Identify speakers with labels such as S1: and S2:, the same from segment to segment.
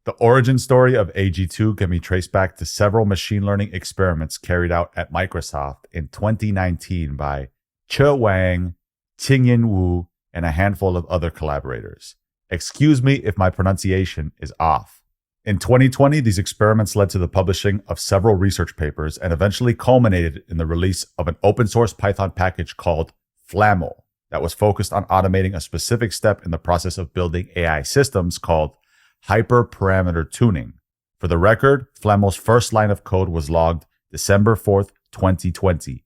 S1: The origin story of AG2 can be traced back to several machine learning experiments carried out at Microsoft in 2019 by Chi Wang, Qingyun Wu, and a handful of other collaborators. Excuse me if my pronunciation is off. In 2020, these experiments led to the publishing of several research papers and eventually culminated in the release of an open source Python package called FLAML that was focused on automating a specific step in the process of building AI systems called hyperparameter tuning. For the record, FLAML's first line of code was logged December 4th, 2020.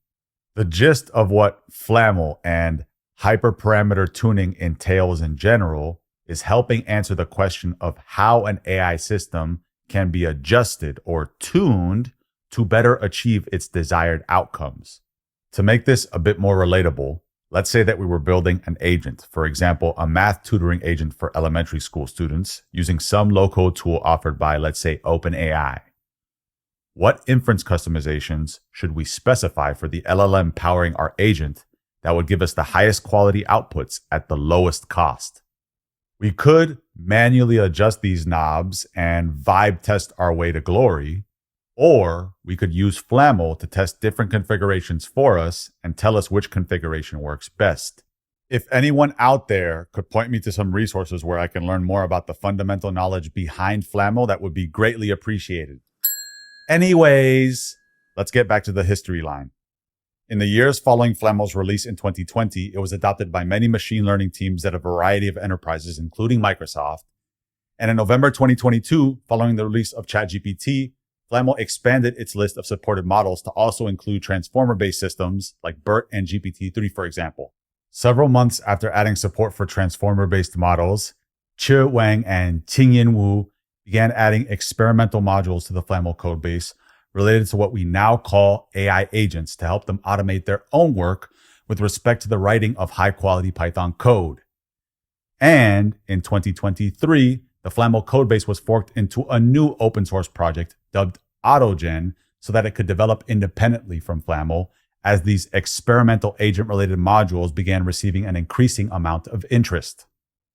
S1: The gist of what FLAML and hyperparameter tuning entails in general is helping answer the question of how an AI system can be adjusted or tuned to better achieve its desired outcomes. To make this a bit more relatable, let's say that we were building an agent, for example, a math tutoring agent for elementary school students using some low-code tool offered by, let's say, OpenAI. What inference customizations should we specify for the LLM powering our agent that would give us the highest quality outputs at the lowest cost? We could manually adjust these knobs and vibe test our way to glory, or we could use FLAML to test different configurations for us and tell us which configuration works best. If anyone out there could point me to some resources where I can learn more about the fundamental knowledge behind FLAML, that would be greatly appreciated. Anyways, let's get back to the history line. In the years following FLAML's release in 2020, it was adopted by many machine learning teams at a variety of enterprises, including Microsoft. And in November 2022, following the release of ChatGPT, FLAML expanded its list of supported models to also include transformer-based systems like BERT and GPT-3, for example. Several months after adding support for transformer-based models, Chi Wang and Qingyun Wu began adding experimental modules to the FLAML codebase related to what we now call AI agents to help them automate their own work with respect to the writing of high-quality Python code. And in 2023, the FLAML codebase was forked into a new open source project dubbed AutoGen so that it could develop independently from FLAML as these experimental agent-related modules began receiving an increasing amount of interest.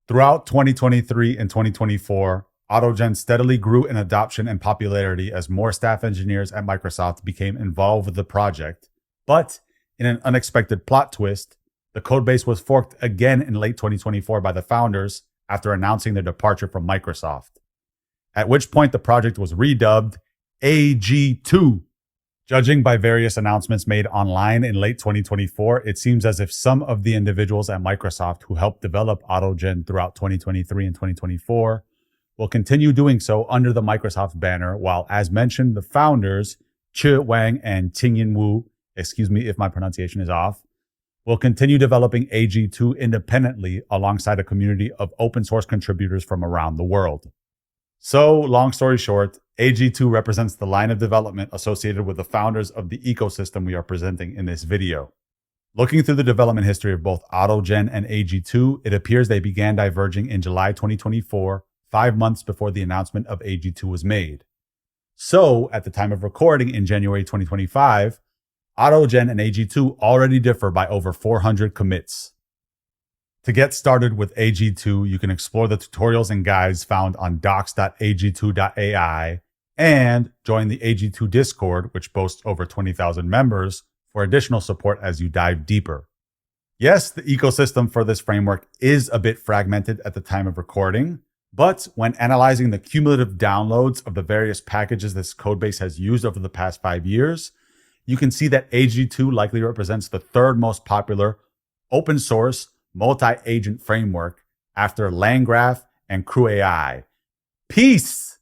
S1: Throughout 2023 and 2024, AutoGen steadily grew in adoption and popularity as more staff engineers at Microsoft became involved with the project. But in an unexpected plot twist, the codebase was forked again in late 2024 by the founders after announcing their departure from Microsoft, at which point the project was redubbed AG2. Judging by various announcements made online in late 2024, it seems as if some of the individuals at Microsoft who helped develop AutoGen throughout 2023 and 2024 will continue doing so under the Microsoft banner, while, as mentioned, the founders, Chi Wang and Qingyun Wu, excuse me if my pronunciation is off, will continue developing AG2 independently alongside a community of open source contributors from around the world. So, long story short, AG2 represents the line of development associated with the founders of the ecosystem we are presenting in this video. Looking through the development history of both AutoGen and AG2, it appears they began diverging in July 2024, 5 months before the announcement of AG2 was made. So, at the time of recording in January 2025, AutoGen and AG2 already differ by over 400 commits. To get started with AG2, you can explore the tutorials and guides found on docs.ag2.ai and join the AG2 Discord, which boasts over 20,000 members, for additional support as you dive deeper. Yes, the ecosystem for this framework is a bit fragmented at the time of recording, but when analyzing the cumulative downloads of the various packages this codebase has used over the past 5 years, you can see that AG2 likely represents the third most popular open source multi-agent framework after LangGraph and CrewAI. Peace!